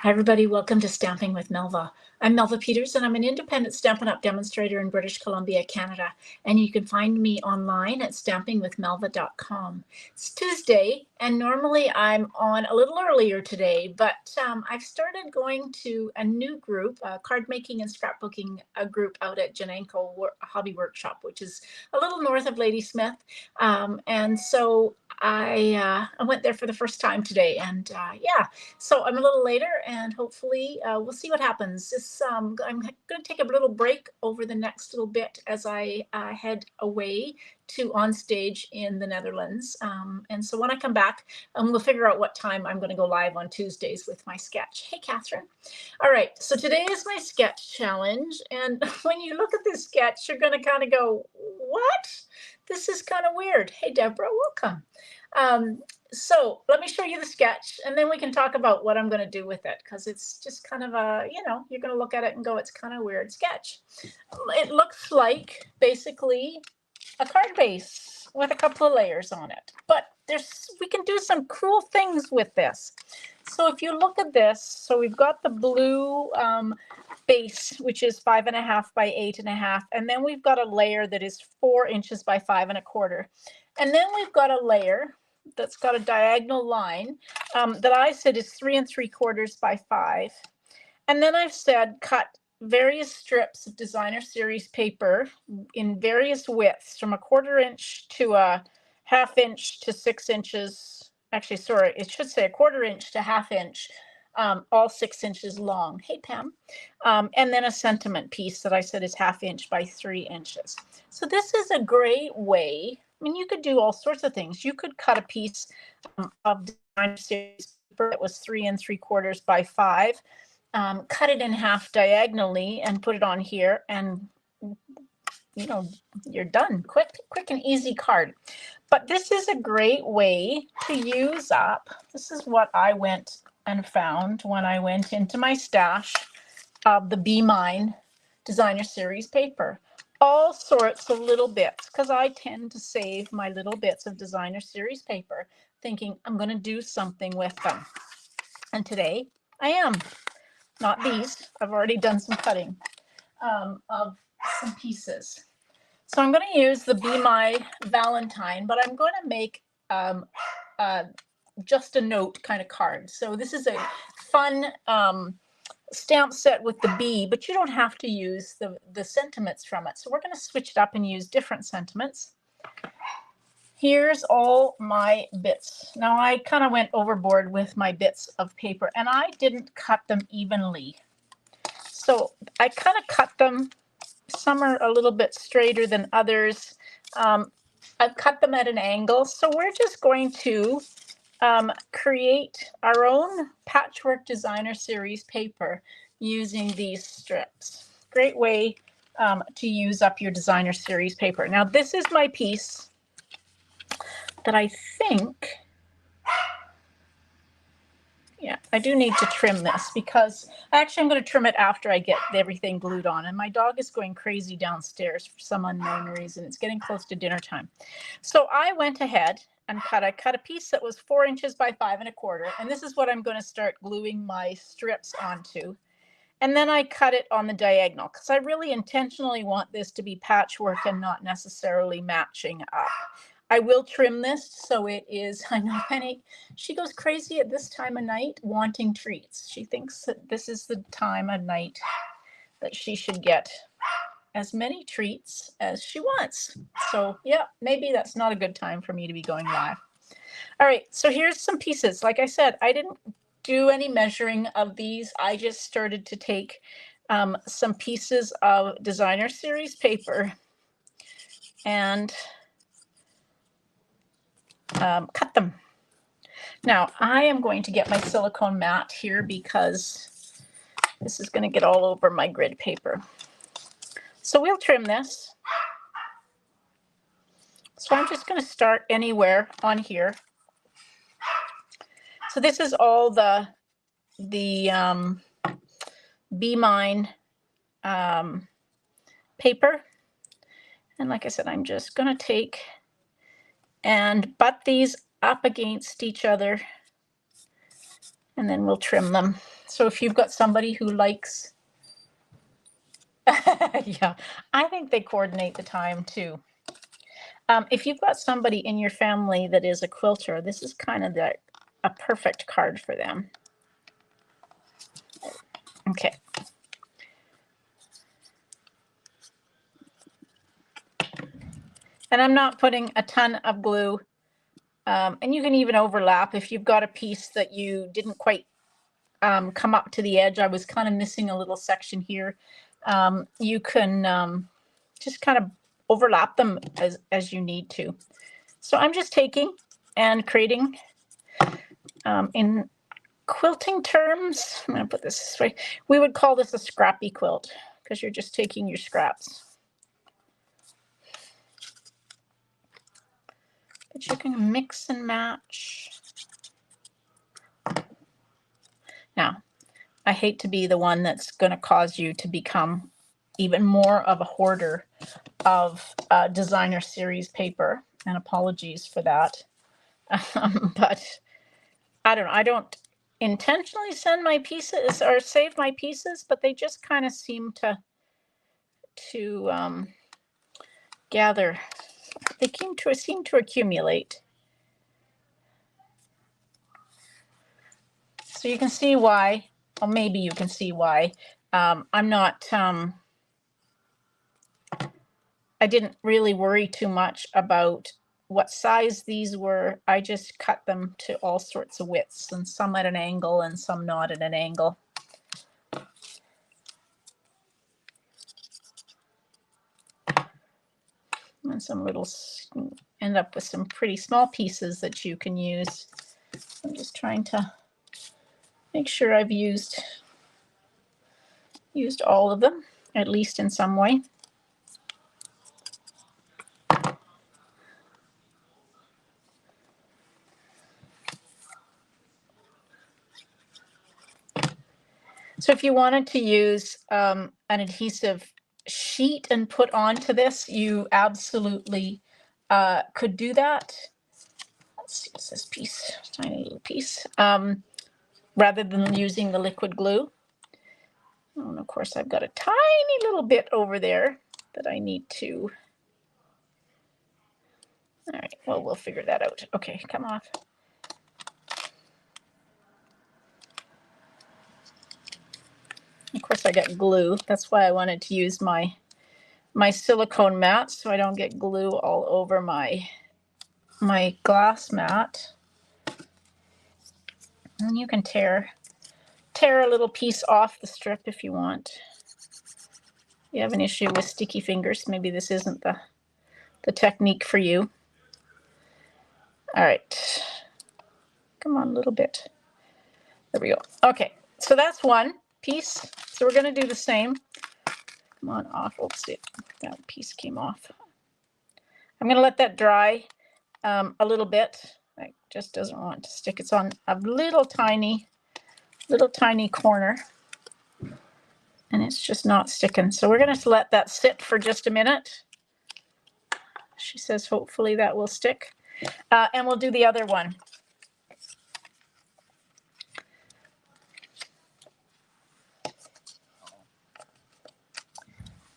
Hi, everybody. Welcome to Stamping with Melva. I'm Melva Peters, and I'm an independent Stampin' Up! Demonstrator in British Columbia, Canada. And you can find me online at stampingwithmelva.com. It's Tuesday, and normally I'm on a little earlier today, but I've started going to a new group, a card making and scrapbooking group out at Janenko Hobby Workshop, which is a little north of Ladysmith. And so I went there for the first time today, and yeah, so I'm a little later, and hopefully we'll see what happens. I'm going to take a little break over the next little bit as I head away to on stage in the Netherlands. And so when I come back, we'll figure out what time I'm going to go live on Tuesdays with my sketch. Hey, Catherine. All right, so today is my sketch challenge. And when you look at this sketch, you're going to kind of go, what? This is kind of weird. Hey, Deborah, welcome. So let me show you the sketch, and then we can talk about what I'm going to do with it, because it's just kind of a, you're going to look at it and go, it's kind of a weird sketch. It looks like basically a card base with a couple of layers on it, but we can do some cool things with this. So if you look at this, so we've got the blue base, which is 5.5 by 8.5, and then we've got a layer that is 4 inches by 5.25, and then we've got a layer that's got a diagonal line that I said is 3 3/4 by 5, and then I've said cut various strips of designer series paper in various widths, from 1/4 inch to a 1/2 inch to 6 inches. Actually, sorry, it should say 1/4 inch to 1/2 inch, all 6 inches long. Hey, Pam. And then a sentiment piece that I said is 1/2 inch by 3 inches. So this is a great way. I mean, you could do all sorts of things. You could cut a piece of designer series paper that was 3 3/4 by 5, cut it in half diagonally and put it on here, and you're done. Quick and easy card. But this is a great way to use up. This is what I went and found when I went into my stash of the Be Mine designer series paper. All sorts of little bits, because I tend to save my little bits of designer series paper, thinking I'm going to do something with them. And today I am. Not these. I've already done some cutting of some pieces. So I'm going to use the Be My Valentine, but I'm going to make just a note kind of card. So this is a fun stamp set with the bee, but you don't have to use the sentiments from it. So we're going to switch it up and use different sentiments. Here's all my bits. Now I kind of went overboard with my bits of paper, and I didn't cut them evenly. So I kind of cut them. Some are a little bit straighter than others. I've cut them at an angle. So we're just going to create our own patchwork designer series paper using these strips. Great way to use up your designer series paper. Now this is my piece that I think, yeah, I do need to trim this, because actually I'm going to trim it after I get everything glued on, and my dog is going crazy downstairs for some unknown reason. It's getting close to dinner time. So I went ahead and I cut a piece that was 4 inches by 5.25, and this is what I'm going to start gluing my strips onto. And then I cut it on the diagonal, because I really intentionally want this to be patchwork and not necessarily matching up. I will trim this so it is, I know Penny, she goes crazy at this time of night wanting treats. She thinks that this is the time of night that she should get as many treats as she wants. So yeah, maybe that's not a good time for me to be going live. All right, so here's some pieces. Like I said, I didn't do any measuring of these. I just started to take some pieces of designer series paper and cut them. Now I am going to get my silicone mat here, because this is going to get all over my grid paper. So we'll trim this. So I'm just going to start anywhere on here. So this is all the Be Mine paper. And like I said, I'm just going to take and butt these up against each other, and then we'll trim them. So if you've got somebody who likes, yeah, I think they coordinate the time too. If you've got somebody in your family that is a quilter, this is kind of a perfect card for them. Okay. And I'm not putting a ton of glue. And you can even overlap if you've got a piece that you didn't quite come up to the edge. I was kind of missing a little section here. You can just kind of overlap them as you need to. So I'm just taking and creating, in quilting terms, I'm going to put this way, we would call this a scrappy quilt because you're just taking your scraps. But you can mix and match. Now, I hate to be the one that's going to cause you to become even more of a hoarder of designer series paper, and apologies for that. But I don't know. I don't intentionally send my pieces or save my pieces, but they just kind of seem to gather. They seem to accumulate. So you can see why, or maybe you can see why I'm not. I didn't really worry too much about what size these were. I just cut them to all sorts of widths, and some at an angle and some not at an angle. And some little, end up with some pretty small pieces that you can use. I'm just trying to make sure I've used all of them, at least in some way. So if you wanted to use an adhesive sheet and put onto this, you absolutely could do that. Let's use this piece, tiny little piece, rather than using the liquid glue. And of course, I've got a tiny little bit over there that I need to. All right, well, we'll figure that out. Okay, come off. Of course, I got glue. That's why I wanted to use my silicone mat so I don't get glue all over my glass mat. And you can tear a little piece off the strip if you want. If you have an issue with sticky fingers, maybe this isn't the technique for you. All right. Come on, a little bit. There we go. Okay, so that's one piece. So we're going to do the same. Come on, off. Oops, that piece came off. I'm going to let that dry a little bit. It just doesn't want to stick. It's on a little tiny corner, and it's just not sticking. So we're going to let that sit for just a minute. She says hopefully that will stick. And we'll do the other one.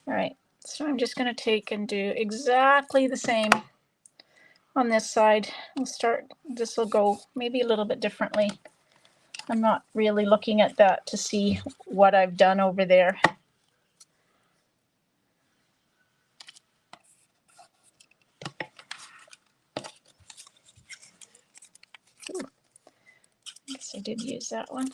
All right, so I'm just going to take and do exactly the same on this side. We'll start, this will go maybe a little bit differently. I'm not really looking at that to see what I've done over there. Ooh, I guess I did use that one.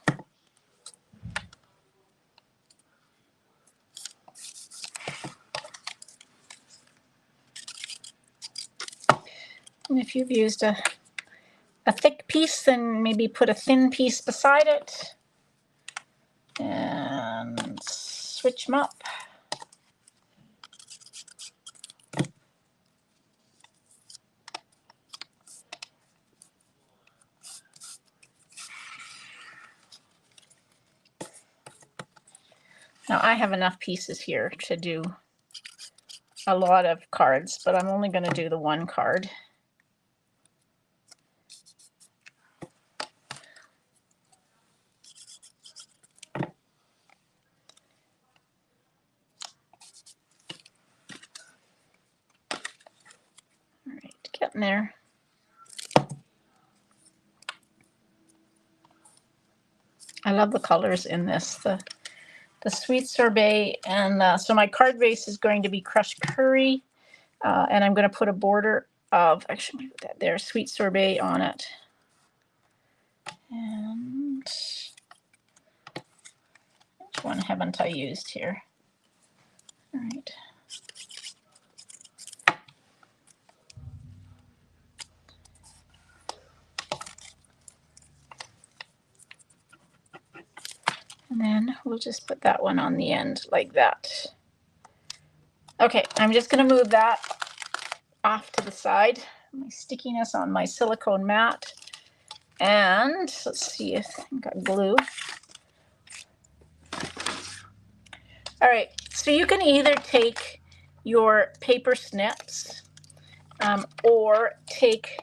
And if you've used a thick piece, then maybe put a thin piece beside it and switch them up. Now I have enough pieces here to do a lot of cards, but I'm only going to do the one card. in there. I love the colors in this, the sweet sorbet, and so my card base is going to be crushed curry, and I'm going to put a border of, actually put that there, sweet sorbet on it. And which one haven't I used here? All right. And then we'll just put that one on the end like that. Okay, I'm just going to move that off to the side. My stickiness on my silicone mat. And let's see if I've got glue. All right, so you can either take your paper snips or take,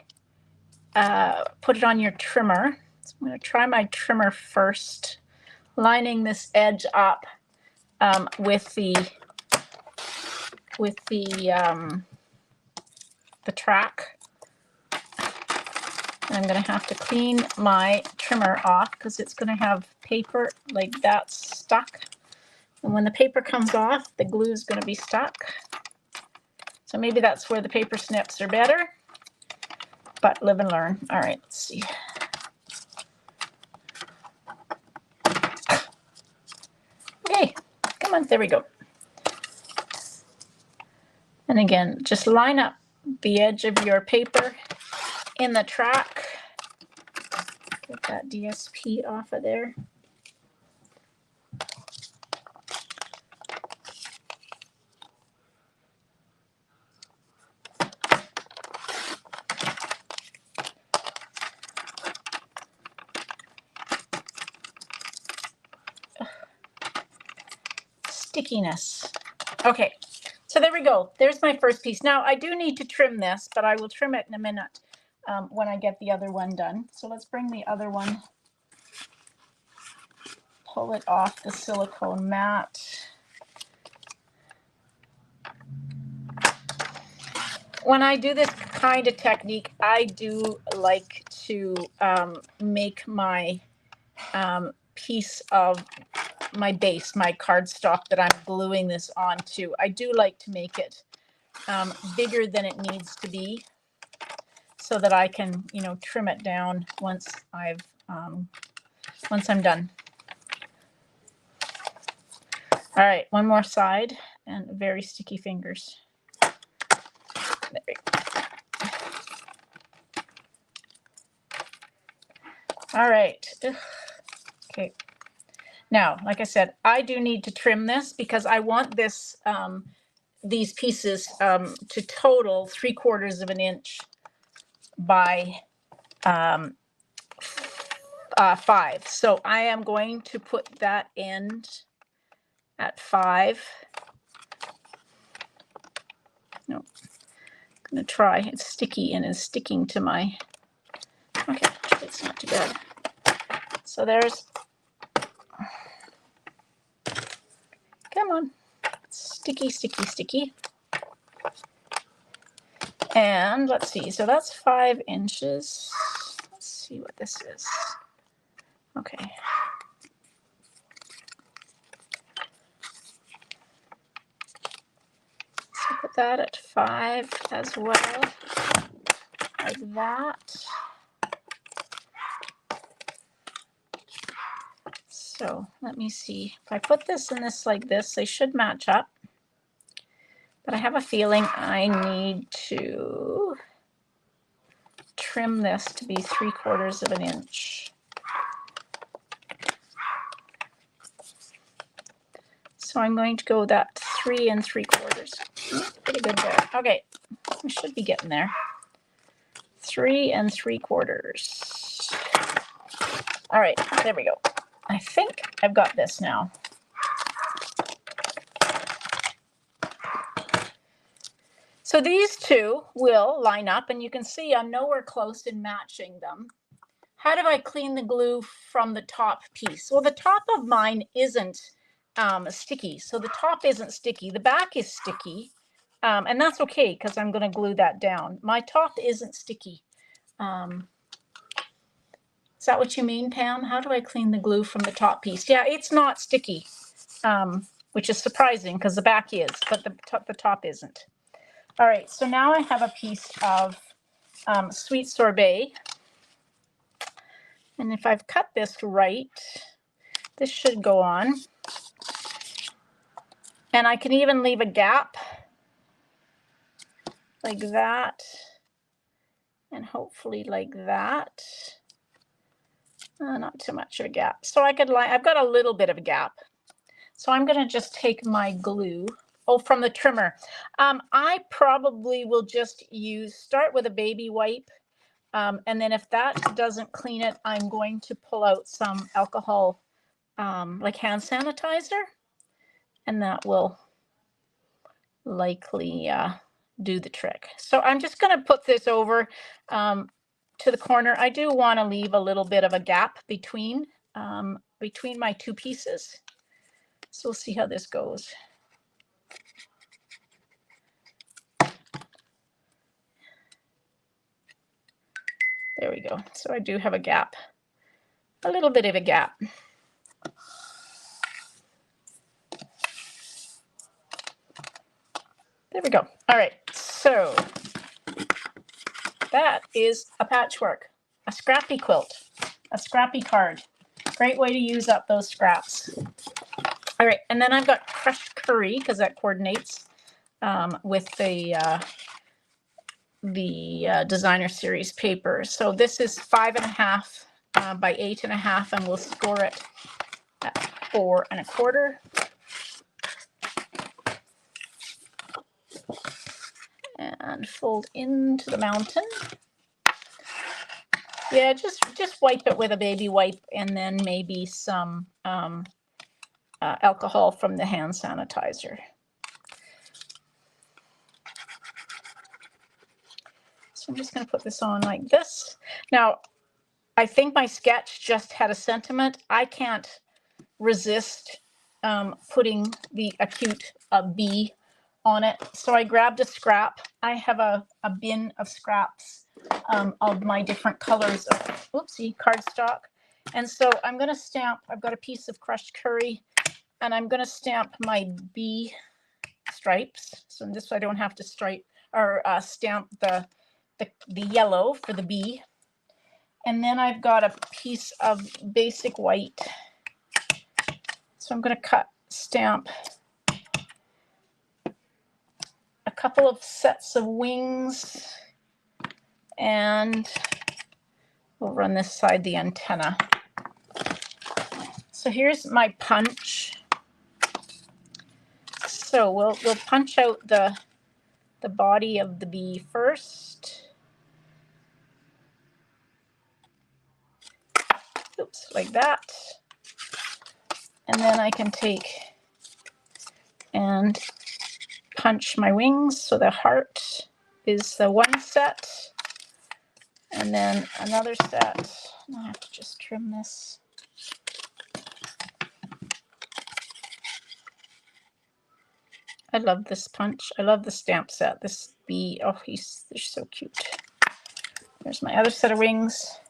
put it on your trimmer. So I'm going to try my trimmer first, lining this edge up with the track. And I'm going to have to clean my trimmer off because it's going to have paper like that stuck. And when the paper comes off, the glue is going to be stuck. So maybe that's where the paper snips are better, but live and learn. All right, let's see. Okay, come on, there we go. And again, just line up the edge of your paper in the track. Get that DSP off of there. Stickiness. Okay, so there we go. There's my first piece. Now I do need to trim this, but I will trim it in a minute when I get the other one done. So let's bring the other one, pull it off the silicone mat. When I do this kind of technique, I do like to make my piece of my base, my cardstock that I'm gluing this onto. I do like to make it bigger than it needs to be so that I can, you know, trim it down once I'm done. All right, one more side, and very sticky fingers. There we go. All right. Okay. Now, like I said, I do need to trim this because I want this these pieces to total 3/4 of an inch by 5. So I am going to put that end at 5. No, I'm going to try. It's sticky and is sticking to my, okay, it's not too bad. So there's, come on, sticky, sticky, sticky. And let's see, so that's 5 inches. Let's see what this is. Okay. So put that at 5 as well, like that. So let me see. If I put this and this like this, they should match up. But I have a feeling I need to trim this to be 3/4 of an inch. So I'm going to go that 3 3/4. Pretty good there. Okay, we should be getting there. 3 3/4. All right, there we go. I think I've got this now. So these two will line up, and you can see I'm nowhere close in matching them. How do I clean the glue from the top piece? Well, the top of mine isn't sticky, so the top isn't sticky. The back is sticky, And that's okay because I'm going to glue that down. My top isn't sticky. Is that what you mean, Pam? How do I clean the glue from the top piece? Yeah, it's not sticky, which is surprising because the back is, but the top isn't. All right, so now I have a piece of sweet sorbet. And if I've cut this right, this should go on. And I can even leave a gap like that. And hopefully like that. Not too much of a gap. So I could I've got a little bit of a gap. So I'm going to just take my glue. Oh, from the trimmer. I probably will just start with a baby wipe. And then if that doesn't clean it, I'm going to pull out some alcohol, like hand sanitizer. And that will likely do the trick. So I'm just going to put this over to the corner. I do want to leave a little bit of a gap between my two pieces. So we'll see how this goes. There we go. So I do have a gap, a little bit of a gap. There we go. All right. So that is a patchwork, a scrappy quilt, a scrappy card. Great way to use up those scraps. All right. And then I've got crushed curry because that coordinates with the designer series paper. So this is 5.5 by 8.5, and we'll score it at 4 1/4. And fold into the mountain. Yeah, just wipe it with a baby wipe, and then maybe some alcohol from the hand sanitizer. So I'm just going to put this on like this. Now, I think my sketch just had a sentiment. I can't resist putting a cute bee on it. So I grabbed a scrap. I have a bin of scraps of my different colors of, oopsie, cardstock. And so I'm going to stamp, I've got a piece of crushed curry, and I'm going to stamp my bee stripes. So this way I don't have to stripe or stamp the yellow for the bee. And then I've got a piece of basic white. So I'm going to stamp a couple of sets of wings, and we'll run this side the antenna. So here's my punch. So we'll punch out the body of the bee first. Oops, like that. And then I can take and punch my wings. So the heart is the one set, and then another set. I have to just trim this. I love this punch. I love the stamp set. This bee, oh, they're so cute. There's my other set of wings.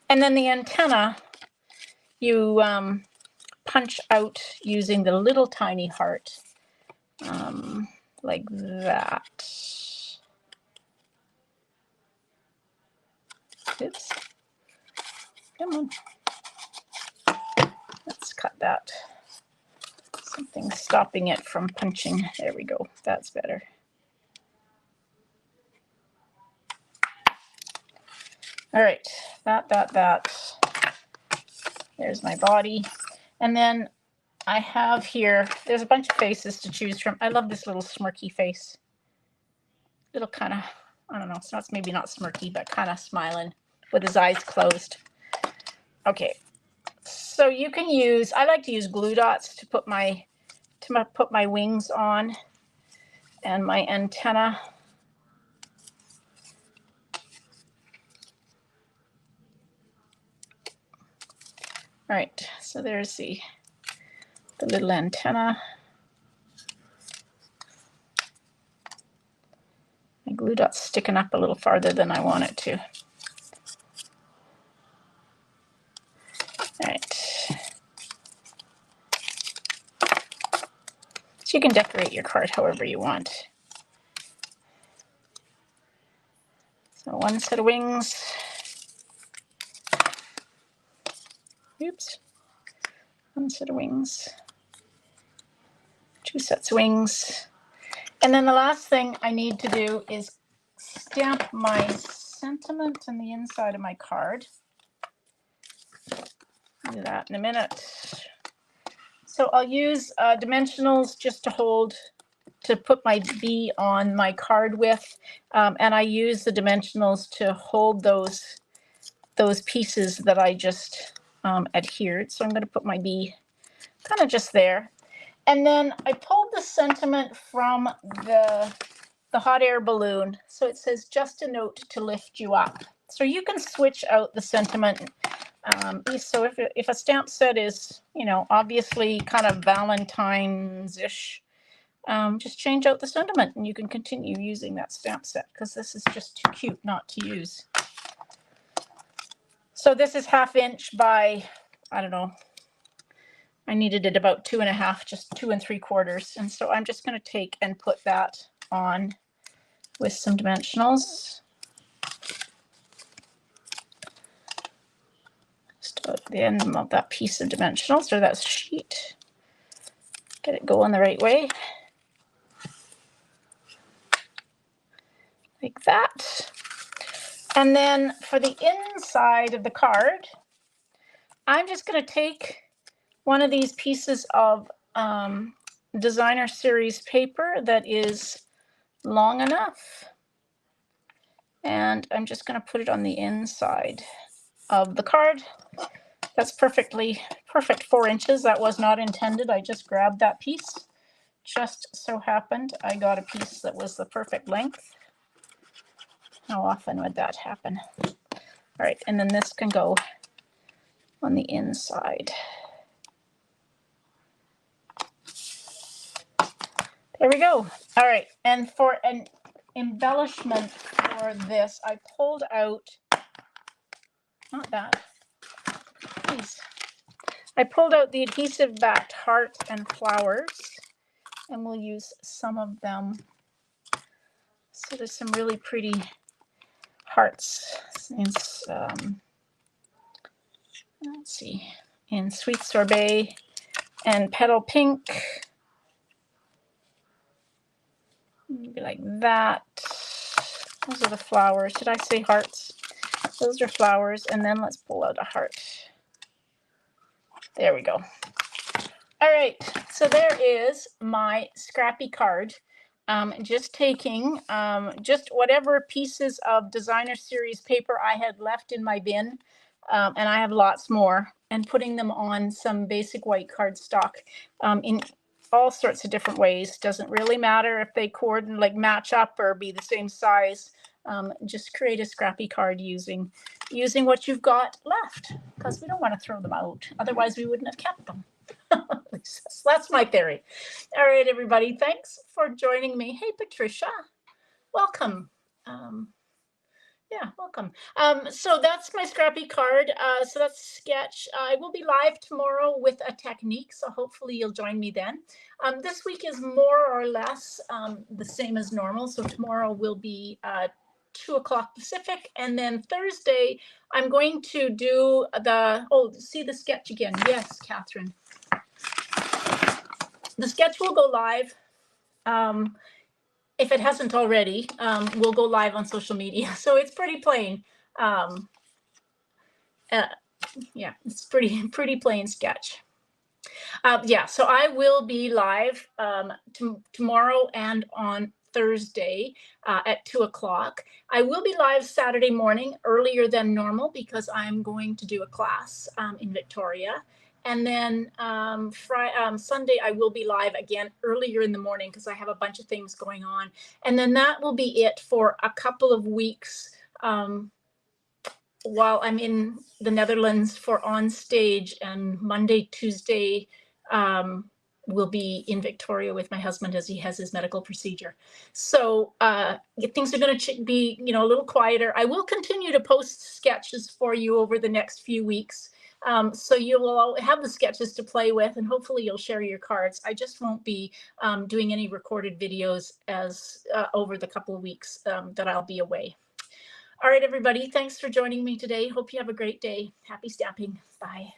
And then the antenna, you punch out using the little tiny heart, like that. Oops. Come on. Let's cut that. Something's stopping it from punching. There we go. That's better. All right. That. There's my body. And then I have here, there's a bunch of faces to choose from. I love this little smirky face. Little kind of, I don't know, so it's maybe not smirky, but kind of smiling with his eyes closed. Okay. So you can use, I like to use glue dots to put my wings on, and my antenna. All right, so there's the little antenna. glue dot's sticking up a little farther than I want it to. All right. So you can decorate your card however you want. So one set of wings. Oops. One set of wings. Two sets of wings. And then the last thing I need to do is stamp my sentiment on the inside of my card. I'll do that in a minute. So I'll use dimensionals just to put my B on my card with, and I use the dimensionals to hold those pieces that I just adhered. So I'm going to put my B kind of just there. And then I pulled the sentiment from the hot air balloon. So it says, just a note to lift you up. So you can switch out the sentiment. So if a stamp set is, you know, obviously kind of Valentine's-ish, just change out the sentiment and you can continue using that stamp set, because this is just too cute not to use. So this is 1/2 inch by, I don't know, I needed it about 2.5, just 2 3/4. And so I'm just going to take and put that on with some dimensionals. Just at the end of that piece of dimensionals, or that sheet. Get it going the right way. Like that. And then for the inside of the card, I'm just going to take one of these pieces of designer series paper that is long enough, and I'm just going to put it on the inside of the card. That's perfect 4 inches. That was not intended. I just grabbed that piece. Just so happened I got a piece that was the perfect length. How often would that happen? All right, and then this can go on the inside. There we go. All right, and for an embellishment for this, I pulled out, not that, please. I pulled out the adhesive backed heart and flowers, and we'll use some of them. So there's some really pretty hearts. Let's see, in Sweet Sorbet and Petal Pink. Maybe like that. Those are the flowers. Did I say hearts? Those are flowers. And then let's pull out a heart. There we go. All right. So there is my scrappy card. Just taking just whatever pieces of designer series paper I had left in my bin, and I have lots more, and putting them on some basic white cardstock in all sorts of different ways. Doesn't really matter if they coordinate, like match up or be the same size. Just create a scrappy card using what you've got left, because we don't want to throw them out. Otherwise, we wouldn't have kept them. So that's my theory. All right, everybody. Thanks for joining me. Hey, Patricia. Welcome. Yeah, welcome. So that's my scrappy card. So that's sketch. I will be live tomorrow with a technique, so hopefully you'll join me then. This week is more or less the same as normal. So tomorrow will be 2 o'clock Pacific, and then Thursday I'm going to do see the sketch again. Yes, Catherine. The sketch will go live. If it hasn't already, we'll go live on social media. So it's pretty plain. Yeah, it's pretty plain sketch. Yeah, so I will be live tomorrow and on Thursday at 2 o'clock. I will be live Saturday morning earlier than normal because I'm going to do a class in Victoria. And then Sunday, I will be live again earlier in the morning because I have a bunch of things going on. And then that will be it for a couple of weeks while I'm in the Netherlands for On Stage, and Monday, Tuesday, will be in Victoria with my husband as he has his medical procedure. So things are going to be, a little quieter. I will continue to post sketches for you over the next few weeks. So you will have the sketches to play with, and hopefully you'll share your cards. I just won't be doing any recorded videos as over the couple of weeks that I'll be away. All right, everybody, thanks for joining me today. Hope you have a great day. Happy stamping. Bye.